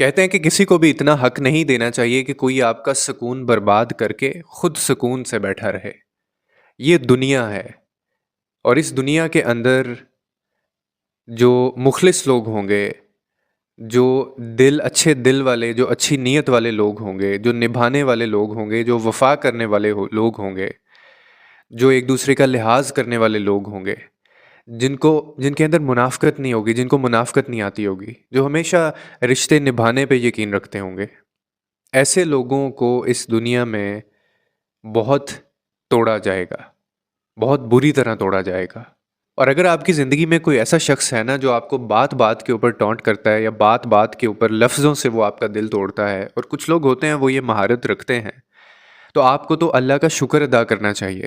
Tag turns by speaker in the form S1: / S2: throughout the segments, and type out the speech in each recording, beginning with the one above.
S1: کہتے ہیں کہ کسی کو بھی اتنا حق نہیں دینا چاہیے کہ کوئی آپ کا سکون برباد کر کے خود سکون سے بیٹھا رہے۔ یہ دنیا ہے، اور اس دنیا کے اندر جو مخلص لوگ ہوں گے، جو اچھے دل والے، جو اچھی نیت والے لوگ ہوں گے، جو نبھانے والے لوگ ہوں گے، جو وفا کرنے والے لوگ ہوں گے، جو ایک دوسرے کا لحاظ کرنے والے لوگ ہوں گے، جن کے اندر منافقت نہیں ہوگی، جن کو منافقت نہیں آتی ہوگی، جو ہمیشہ رشتے نبھانے پہ یقین رکھتے ہوں گے، ایسے لوگوں کو اس دنیا میں بہت توڑا جائے گا، بہت بری طرح توڑا جائے گا۔ اور اگر آپ کی زندگی میں کوئی ایسا شخص ہے نا جو آپ کو بات بات کے اوپر ٹونٹ کرتا ہے، یا بات بات کے اوپر لفظوں سے وہ آپ کا دل توڑتا ہے، اور کچھ لوگ ہوتے ہیں وہ یہ مہارت رکھتے ہیں، تو آپ کو تو اللہ کا شکر ادا کرنا چاہیے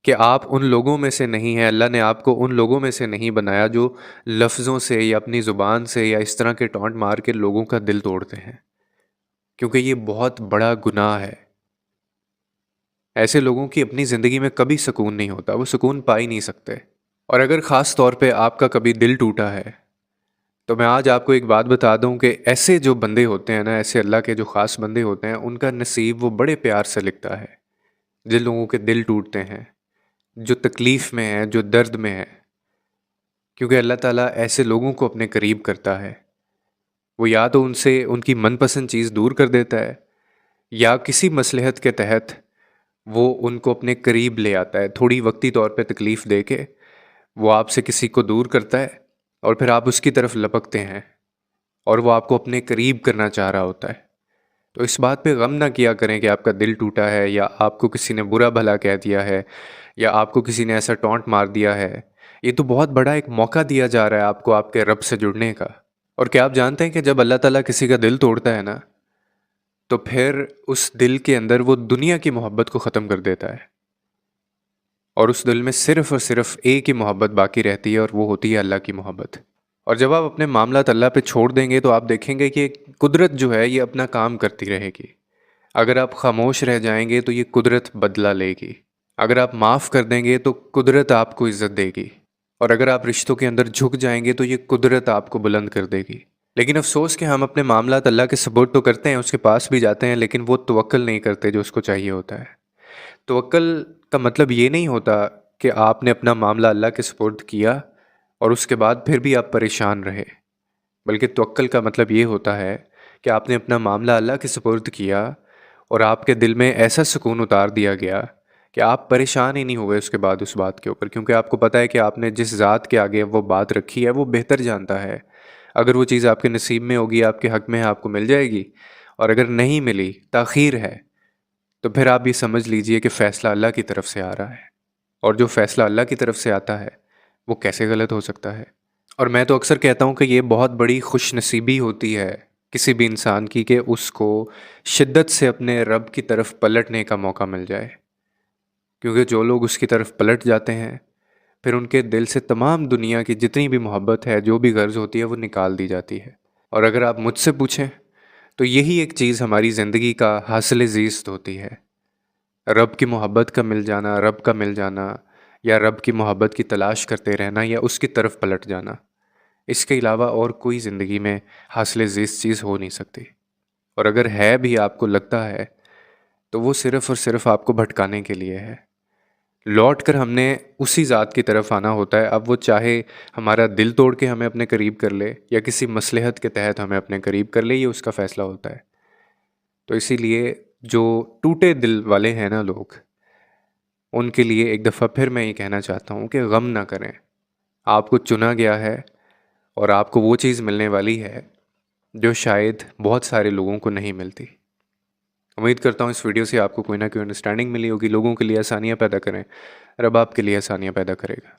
S1: کہ آپ ان لوگوں میں سے نہیں ہیں۔ اللہ نے آپ کو ان لوگوں میں سے نہیں بنایا جو لفظوں سے یا اپنی زبان سے یا اس طرح کے ٹونٹ مار کے لوگوں کا دل توڑتے ہیں، کیونکہ یہ بہت بڑا گناہ ہے۔ ایسے لوگوں کی اپنی زندگی میں کبھی سکون نہیں ہوتا، وہ سکون پا ہی نہیں سکتے۔ اور اگر خاص طور پہ آپ کا کبھی دل ٹوٹا ہے، تو میں آج آپ کو ایک بات بتا دوں کہ ایسے جو بندے ہوتے ہیں نا، ایسے اللہ کے جو خاص بندے ہوتے ہیں، ان کا نصیب وہ بڑے پیار سے لکھتا ہے۔ جن لوگوں کے دل ٹوٹتے ہیں، جو تکلیف میں ہیں، جو درد میں ہیں، کیونکہ اللہ تعالیٰ ایسے لوگوں کو اپنے قریب کرتا ہے۔ وہ یا تو ان سے ان کی من پسند چیز دور کر دیتا ہے، یا کسی مصلحت کے تحت وہ ان کو اپنے قریب لے آتا ہے، تھوڑی وقتی طور پہ تکلیف دے کے وہ آپ سے کسی کو دور کرتا ہے، اور پھر آپ اس کی طرف لپکتے ہیں، اور وہ آپ کو اپنے قریب کرنا چاہ رہا ہوتا ہے۔ تو اس بات پہ غم نہ کیا کریں کہ آپ کا دل ٹوٹا ہے، یا آپ کو کسی نے برا بھلا کہہ دیا ہے، یا آپ کو کسی نے ایسا ٹونٹ مار دیا ہے۔ یہ تو بہت بڑا ایک موقع دیا جا رہا ہے آپ کو، آپ کے رب سے جڑنے کا۔ اور کیا آپ جانتے ہیں کہ جب اللہ تعالیٰ کسی کا دل توڑتا ہے نا، تو پھر اس دل کے اندر وہ دنیا کی محبت کو ختم کر دیتا ہے، اور اس دل میں صرف اور صرف ایک ہی محبت باقی رہتی ہے، اور وہ ہوتی ہے اللہ کی محبت۔ اور جب آپ اپنے معاملات اللہ پہ چھوڑ دیں گے، تو آپ دیکھیں گے کہ قدرت جو ہے یہ اپنا کام کرتی رہے گی۔ اگر آپ خاموش رہ جائیں گے تو یہ قدرت بدلہ لے گی۔ اگر آپ معاف کر دیں گے تو قدرت آپ کو عزت دے گی، اور اگر آپ رشتوں کے اندر جھک جائیں گے تو یہ قدرت آپ کو بلند کر دے گی۔ لیکن افسوس کہ ہم اپنے معاملات اللہ کے سپورٹ تو کرتے ہیں، اس کے پاس بھی جاتے ہیں، لیکن وہ توکل نہیں کرتے جو اس کو چاہیے ہوتا ہے۔ توکل کا مطلب یہ نہیں ہوتا کہ آپ نے اپنا معاملہ اللہ کے سپورٹ کیا اور اس کے بعد پھر بھی آپ پریشان رہے، بلکہ توکل کا مطلب یہ ہوتا ہے کہ آپ نے اپنا معاملہ اللہ کے سپورٹ کیا، اور آپ کے دل میں ایسا سکون اتار دیا گیا کہ آپ پریشان ہی نہیں ہوئے اس کے بعد اس بات کے اوپر، کیونکہ آپ کو پتہ ہے کہ آپ نے جس ذات کے آگے وہ بات رکھی ہے وہ بہتر جانتا ہے۔ اگر وہ چیز آپ کے نصیب میں ہوگی، آپ کے حق میں ہے، آپ کو مل جائے گی، اور اگر نہیں ملی، تاخیر ہے، تو پھر آپ یہ سمجھ لیجئے کہ فیصلہ اللہ کی طرف سے آ رہا ہے، اور جو فیصلہ اللہ کی طرف سے آتا ہے وہ کیسے غلط ہو سکتا ہے؟ اور میں تو اکثر کہتا ہوں کہ یہ بہت بڑی خوش نصیبی ہوتی ہے کسی بھی انسان کی، کہ اس کو شدت سے اپنے رب کی طرف پلٹنے کا موقع مل جائے، کیونکہ جو لوگ اس کی طرف پلٹ جاتے ہیں، پھر ان کے دل سے تمام دنیا کی جتنی بھی محبت ہے، جو بھی غرض ہوتی ہے، وہ نکال دی جاتی ہے۔ اور اگر آپ مجھ سے پوچھیں تو یہی ایک چیز ہماری زندگی کا حاصل زیست ہوتی ہے، رب کی محبت کا مل جانا، رب کا مل جانا، یا رب کی محبت کی تلاش کرتے رہنا، یا اس کی طرف پلٹ جانا۔ اس کے علاوہ اور کوئی زندگی میں حاصل زیست چیز ہو نہیں سکتی، اور اگر ہے بھی، آپ کو لگتا ہے، تو وہ صرف اور صرف آپ کو بھٹکانے کے لیے ہے۔ لوٹ کر ہم نے اسی ذات کی طرف آنا ہوتا ہے، اب وہ چاہے ہمارا دل توڑ کے ہمیں اپنے قریب کر لے، یا کسی مصلحت کے تحت ہمیں اپنے قریب کر لے، یہ اس کا فیصلہ ہوتا ہے۔ تو اسی لیے جو ٹوٹے دل والے ہیں نا لوگ، ان کے لیے ایک دفعہ پھر میں یہ کہنا چاہتا ہوں کہ غم نہ کریں۔ آپ کو چنا گیا ہے، اور آپ کو وہ چیز ملنے والی ہے جو شاید بہت سارے لوگوں کو نہیں ملتی۔ امید کرتا ہوں اس ویڈیو سے آپ کو کوئی نہ کوئی انڈرسٹینڈنگ ملی ہوگی۔ لوگوں کے لیے آسانیاں پیدا کریں، رب آپ کے لیے آسانیاں پیدا کرے گا۔